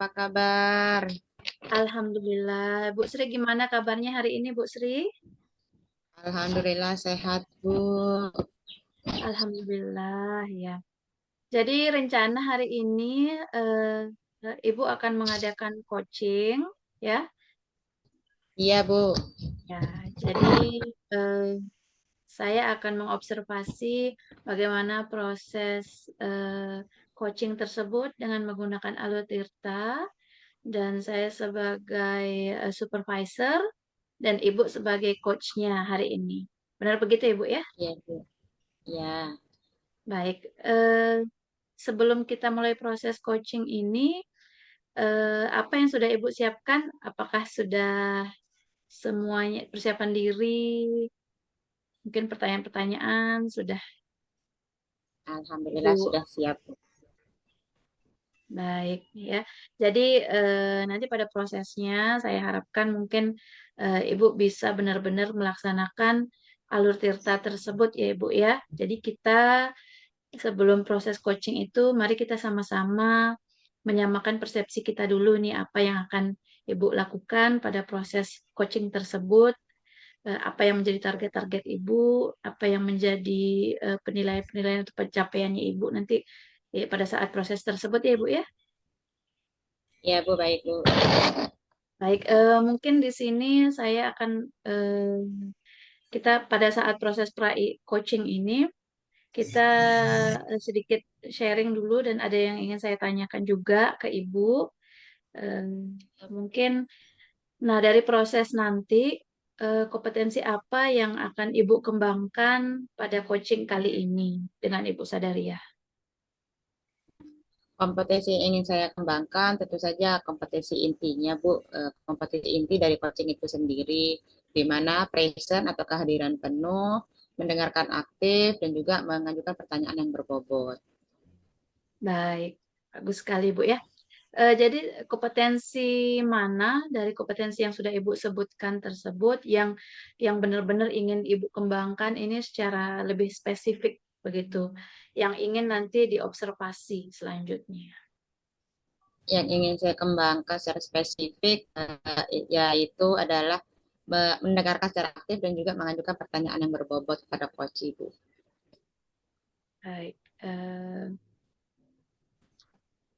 apa kabar? Alhamdulillah. Bu Sri gimana kabarnya hari ini Bu Sri? Alhamdulillah sehat, Bu. Alhamdulillah ya. Jadi rencana hari ini Ibu akan mengadakan coaching ya. Iya, Bu. Ya, jadi eh, saya akan mengobservasi bagaimana proses coaching tersebut dengan menggunakan Alur Tirta dan saya sebagai supervisor dan Ibu sebagai coachnya hari ini. Benar begitu Ibu ya? Iya, Bu. Iya. Baik, sebelum kita mulai proses coaching ini, apa yang sudah Ibu siapkan? Apakah sudah semuanya persiapan diri? Mungkin pertanyaan-pertanyaan sudah Alhamdulillah Ibu. sudah siap, Bu. Baik ya. Jadi nanti pada prosesnya saya harapkan mungkin Ibu bisa benar-benar melaksanakan alur tirta tersebut ya Ibu ya. Jadi kita sebelum proses coaching itu, mari kita sama-sama menyamakan persepsi kita dulu nih apa yang akan Ibu lakukan pada proses coaching tersebut, apa yang menjadi target-target Ibu, apa yang menjadi penilaian-penilaian untuk pencapaiannya Ibu nanti pada saat proses tersebut ya Ibu ya. Iya, Bu, baik, Bu. Baik, mungkin di sini saya akan kita pada saat proses coaching ini kita sedikit sharing dulu dan ada yang ingin saya tanyakan juga ke Ibu. Eh, Mungkin, nah dari proses nanti, kompetensi apa yang akan Ibu kembangkan pada coaching kali ini dengan Ibu Sadaria? Kompetensi yang ingin saya kembangkan tentu saja kompetensi intinya, Bu. Kompetensi inti dari coaching itu sendiri, di mana present atau kehadiran penuh, mendengarkan aktif, dan juga mengajukan pertanyaan yang berbobot. Baik, bagus sekali Bu ya. Jadi kompetensi mana dari kompetensi yang sudah Ibu sebutkan tersebut yang benar-benar ingin Ibu kembangkan ini secara lebih spesifik begitu, yang ingin nanti diobservasi selanjutnya. Yang ingin saya kembangkan secara spesifik yaitu adalah mendengarkan secara aktif dan juga mengajukan pertanyaan yang berbobot kepada coach Ibu. Baik.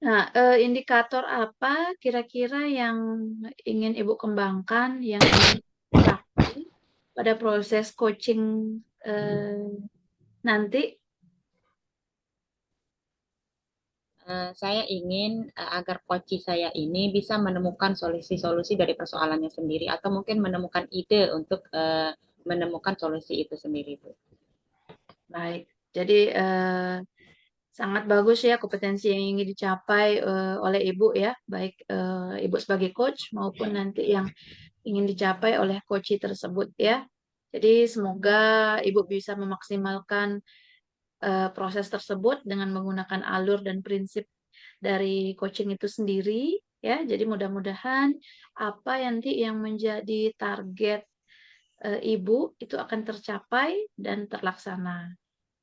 Nah, indikator apa kira-kira yang ingin Ibu kembangkan, yang ingin capai pada proses coaching eh, nanti? Saya ingin agar coach saya ini bisa menemukan solusi-solusi dari persoalannya sendiri atau mungkin menemukan ide untuk menemukan solusi itu sendiri, Bu. Baik. Jadi sangat bagus ya kompetensi yang ingin dicapai oleh Ibu ya, baik Ibu sebagai coach maupun nanti yang ingin dicapai oleh coach tersebut ya. Jadi semoga Ibu bisa memaksimalkan proses tersebut dengan menggunakan alur dan prinsip dari coaching itu sendiri ya. Jadi mudah-mudahan apa nanti yang menjadi target Ibu itu akan tercapai dan terlaksana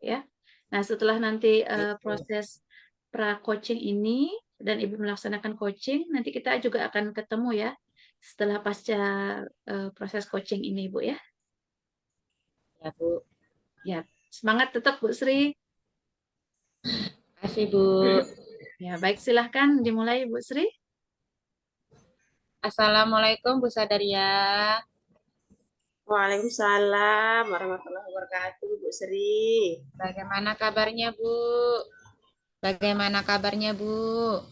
ya. Nah, setelah nanti Itu. proses pra-coaching ini dan Ibu melaksanakan coaching, nanti kita juga akan ketemu ya setelah pasca proses coaching ini, Bu ya. Ya, Bu. Ya, semangat tetap Bu Sri. Terima kasih, Bu. Ya, baik silahkan dimulai Bu Sri. Assalamualaikum, Bu Sadaria. Waalaikumsalam warahmatullahi wabarakatuh, Bu Sri. Bagaimana kabarnya, Bu? Bagaimana kabarnya, Bu?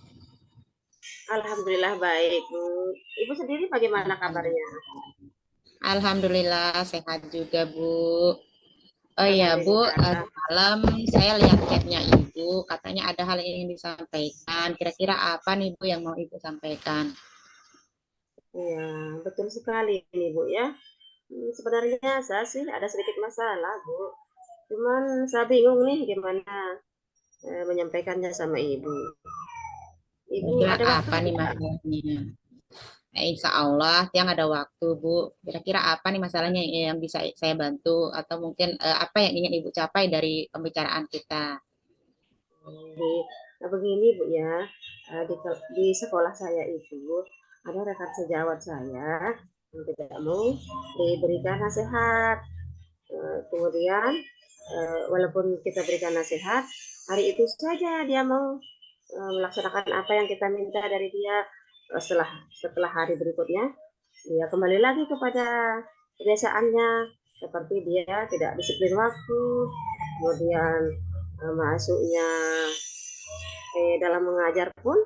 Alhamdulillah baik, Bu. Ibu sendiri bagaimana kabarnya? Alhamdulillah sehat juga, Bu. Oh iya, Bu, Alhamdulillah. malam saya lihat chatnya Ibu, katanya ada hal yang ingin disampaikan. Kira-kira apa nih, Bu, yang mau Ibu sampaikan? Ya, betul sekali ini, Bu ya. Sebenarnya saya sih ada sedikit masalah, Bu. Cuman saya bingung nih gimana menyampaikannya sama Ibu. Ibu Kira-kira ada waktu apa nih tidak? masalahnya? Insya Allah, tiang ada waktu, Bu. Kira-kira apa nih masalahnya yang bisa saya bantu? Atau mungkin apa yang ingin Ibu capai dari pembicaraan kita? Nah, begini Bu ya, di sekolah saya itu ada rekan sejawat saya yang tidak mau diberikan nasihat. Kemudian walaupun kita berikan nasihat, hari itu saja dia mau melaksanakan apa yang kita minta dari dia. Setelah hari berikutnya, dia kembali lagi kepada kebiasaannya, seperti dia tidak disiplin waktu, kemudian masuknya dalam mengajar pun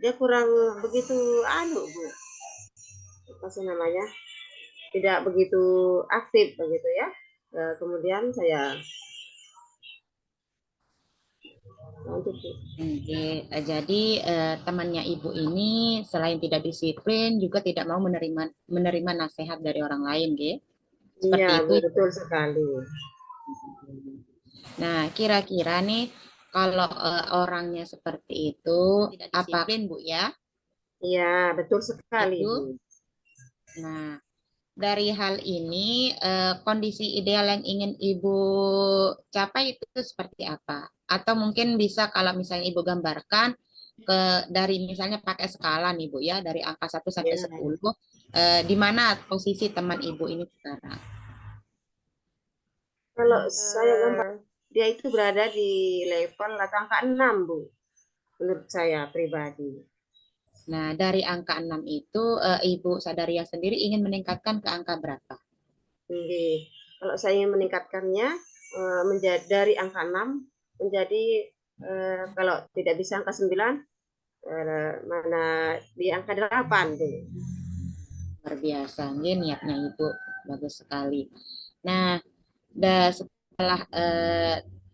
dia kurang begitu Bu, apa sih namanya, tidak begitu aktif begitu ya. Kemudian saya lanjut Bu. Jadi temannya ibu ini selain tidak disiplin juga tidak mau menerima nasihat dari orang lain, Ge. Iya Seperti itu. Bu, betul sekali. Nah, kira-kira nih kalau orangnya seperti itu, tidak disiplin, Bu ya? Iya, betul sekali Itu. Bu. Nah, dari hal ini kondisi ideal yang ingin Ibu capai itu seperti apa? Atau mungkin bisa kalau misalnya Ibu gambarkan dari misalnya pakai skala nih Bu ya, dari angka 1 sampai Ya. 10, di mana posisi teman Ibu ini sekarang? Kalau saya gambar, dia itu berada di level angka 6 Bu, menurut saya pribadi. Nah, dari angka 6 itu Ibu Sadaria sendiri ingin meningkatkan ke angka berapa? Oke. Kalau saya ingin meningkatkannya menjadi dari angka 6 menjadi kalau tidak bisa angka 9, mana di angka 8 tuh. Luar biasa, ini niatnya Ibu bagus sekali. Nah, setelah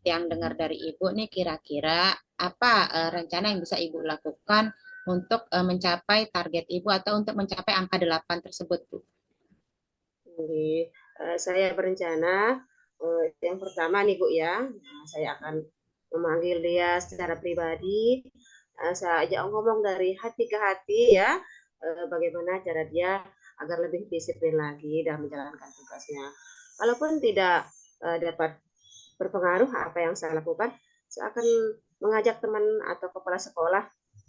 yang dengar dari Ibu nih, kira-kira apa rencana yang bisa Ibu lakukan untuk mencapai target Ibu atau untuk mencapai angka 8 tersebut, Bu? Jadi, saya berencana yang pertama nih Bu ya, saya akan memanggil dia secara pribadi, saya ajak ngomong dari hati ke hati ya, bagaimana cara dia agar lebih disiplin lagi dalam menjalankan tugasnya. Walaupun tidak dapat berpengaruh apa yang saya lakukan, saya akan mengajak teman atau kepala sekolah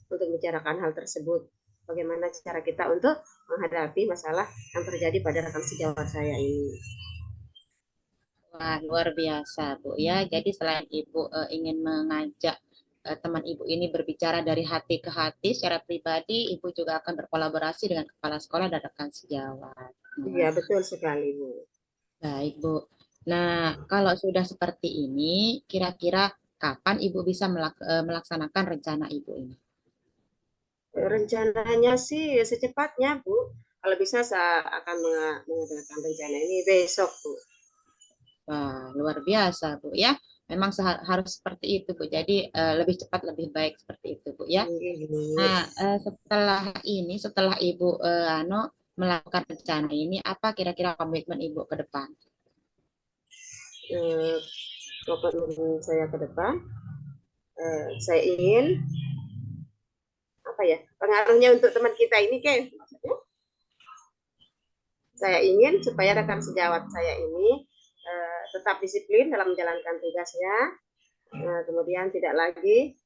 untuk membicarakan hal tersebut. Bagaimana cara kita untuk menghadapi masalah yang terjadi pada rekan sejawat saya ini. Wah, luar biasa, Bu ya. Jadi selain Ibu ingin mengajak teman Ibu ini berbicara dari hati ke hati secara pribadi, Ibu juga akan berkolaborasi dengan kepala sekolah dan rekan sejawat. Iya, betul sekali, Bu. Baik, Bu. Nah, kalau sudah seperti ini, kira-kira kapan Ibu bisa melaksanakan rencana Ibu ini? Rencananya sih secepatnya, Bu. Kalau bisa saya akan mengadakan rencana ini besok, Bu. Wah, luar biasa, Bu ya. Memang harus seperti itu, Bu. Jadi lebih cepat lebih baik seperti itu, Bu ya. Bu. Nah, setelah Ibu melakukan rencana ini, apa kira-kira komitmen Ibu ke depan? Komitmen saya ke depan, saya ingin apa ya, pengaruhnya untuk teman kita ini kan, maksudnya saya ingin supaya rekan sejawat saya ini tetap disiplin dalam menjalankan tugasnya, kemudian tidak lagi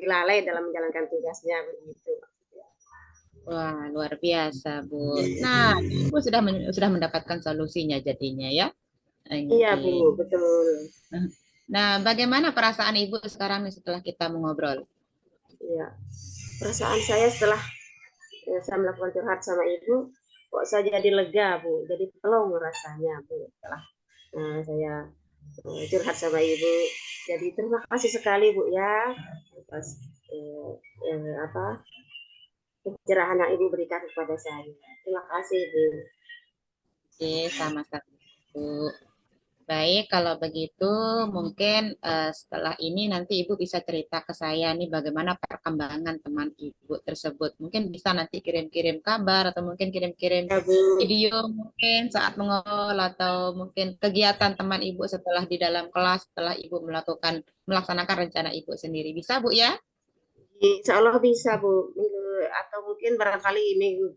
lalai dalam menjalankan tugasnya begitu. Wah, luar biasa, Bu. Nah, Bu sudah mendapatkan solusinya jadinya ya. Iya, Bu, betul. Nah, bagaimana perasaan Ibu sekarang nih setelah kita mengobrol? Iya, perasaan saya setelah saya melakukan curhat sama Ibu, kok saya jadi lega, Bu. Jadi plong rasanya, Bu, setelah saya curhat sama Ibu. Jadi terima kasih sekali, Bu ya, atas pencerahan yang Ibu berikan kepada saya. Terima kasih, Bu. Oke, sama-sama, Bu. Baik, kalau begitu mungkin setelah ini nanti Ibu bisa cerita ke saya nih bagaimana perkembangan teman Ibu tersebut. Mungkin bisa nanti kirim-kirim kabar atau mungkin kirim-kirim Ya, Bu. video mungkin saat mengobrol atau mungkin kegiatan teman Ibu setelah di dalam kelas setelah Ibu melaksanakan rencana Ibu sendiri. Bisa, Bu ya? Insya Allah bisa, Bu. Minggu atau mungkin barangkali minggu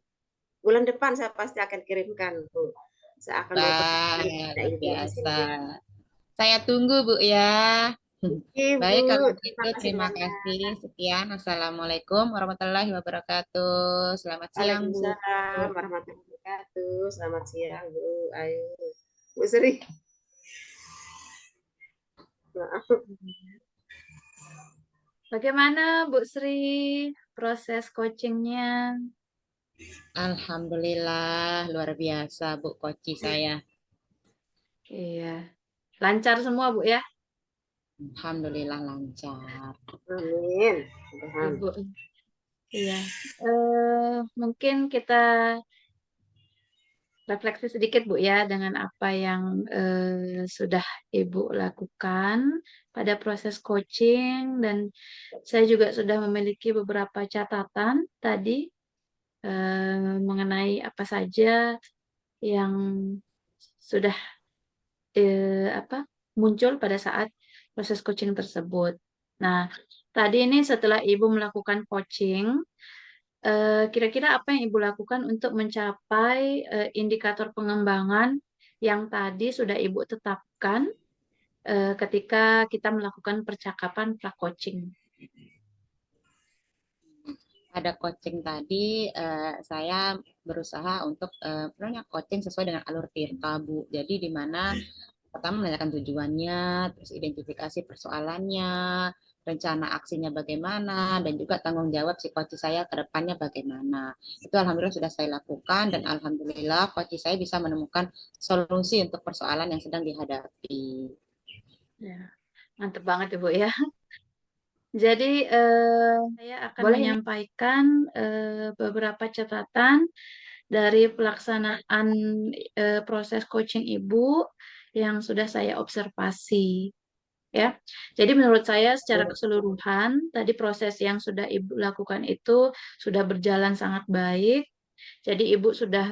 bulan depan saya pasti akan kirimkan, Bu. Saya akan memperhatikan Baik, luar Ibu di biasa. sini. Saya tunggu Bu ya. Ibu, Baik, kalau terima gitu kasih terima banyak. kasih. Sekian. Assalamualaikum warahmatullahi wabarakatuh. Selamat siang, Bu. Waalaikumsalam warahmatullahi wabarakatuh. Selamat siang, Bu. Ayo, Bu Sri. Maaf. Bagaimana Bu Sri proses coachingnya? Alhamdulillah, luar biasa, Bu Koci saya. Iya, lancar semua Bu ya, Alhamdulillah lancar. Amin. Tuhan. Ibu. Iya, mungkin kita refleksi sedikit Bu ya dengan apa yang sudah Ibu lakukan pada proses coaching, dan saya juga sudah memiliki beberapa catatan tadi mengenai apa saja yang sudah muncul pada saat proses coaching tersebut. Nah, tadi ini setelah Ibu melakukan coaching, kira-kira apa yang Ibu lakukan untuk mencapai indikator pengembangan yang tadi sudah Ibu tetapkan ketika kita melakukan percakapan pra-coaching? Pada coaching tadi, saya berusaha untuk pokoknya coaching sesuai dengan alur Tirta, Bu. Jadi di mana pertama menanyakan tujuannya, terus identifikasi persoalannya, rencana aksinya bagaimana, dan juga tanggung jawab si coach saya ke depannya bagaimana. Itu alhamdulillah sudah saya lakukan, dan alhamdulillah coach saya bisa menemukan solusi untuk persoalan yang sedang dihadapi. Ya, mantep banget Ibu ya. Jadi saya akan menyampaikan beberapa catatan dari pelaksanaan proses coaching Ibu yang sudah saya observasi. Ya, jadi menurut saya secara keseluruhan tadi proses yang sudah Ibu lakukan itu sudah berjalan sangat baik. Jadi Ibu sudah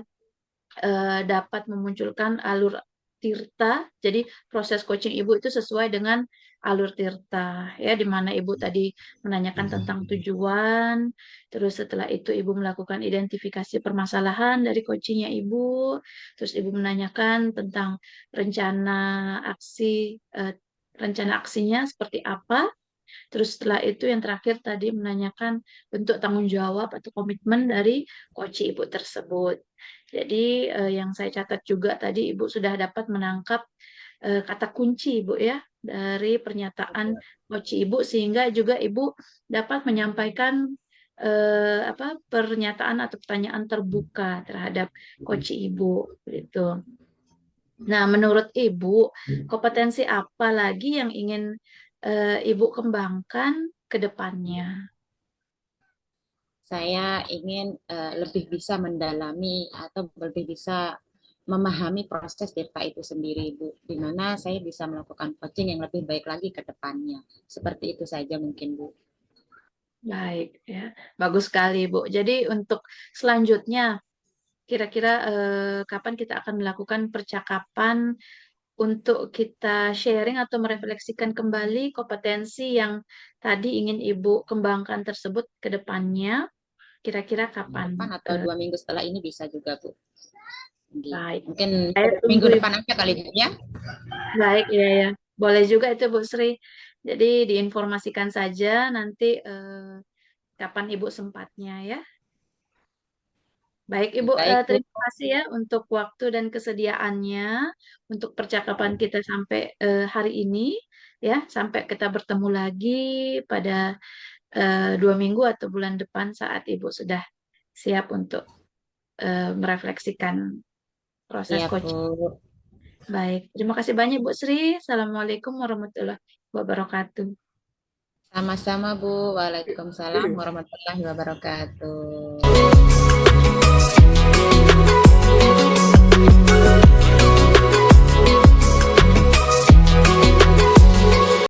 dapat memunculkan alur tirta. Jadi proses coaching Ibu itu sesuai dengan alur tirta ya, di mana Ibu tadi menanyakan tentang tujuan, terus setelah itu Ibu melakukan identifikasi permasalahan dari coachingnya Ibu, terus Ibu menanyakan tentang rencana aksi rencana aksinya seperti apa. Terus setelah itu yang terakhir tadi menanyakan bentuk tanggung jawab atau komitmen dari coach Ibu tersebut. Jadi yang saya catat juga tadi Ibu sudah dapat menangkap kata kunci Ibu ya dari pernyataan coach Ibu, sehingga juga Ibu dapat menyampaikan pernyataan atau pertanyaan terbuka terhadap coach Ibu gitu. Nah, menurut Ibu, kompetensi apa lagi yang ingin Ibu kembangkan ke depannya? Saya ingin lebih bisa mendalami atau lebih bisa memahami proses Tirta itu sendiri, Bu. Di mana saya bisa melakukan coaching yang lebih baik lagi ke depannya. Seperti itu saja mungkin, Bu. Baik, ya. Bagus sekali, Bu. Jadi untuk selanjutnya, kira-kira kapan kita akan melakukan percakapan untuk kita sharing atau merefleksikan kembali kompetensi yang tadi ingin Ibu kembangkan tersebut ke depannya? Kira-kira kapan? Depan atau 2 minggu setelah ini bisa juga, Bu. Baik. Mungkin Saya minggu tunggu Ibu. depan aja kali Bu ya. Baik, ya ya. Boleh juga itu Bu Sri. Jadi diinformasikan saja nanti kapan Ibu sempatnya ya. Baik Ibu, Baik, Bu. terima kasih ya untuk waktu dan kesediaannya untuk percakapan kita sampai hari ini ya. Sampai kita bertemu lagi pada 2 minggu atau bulan depan saat Ibu sudah siap untuk merefleksikan proses Iya, coaching. Bu. Baik, terima kasih banyak Bu Sri. Assalamualaikum warahmatullahi wabarakatuh. Sama-sama, Bu. Waalaikumsalam warahmatullahi wabarakatuh.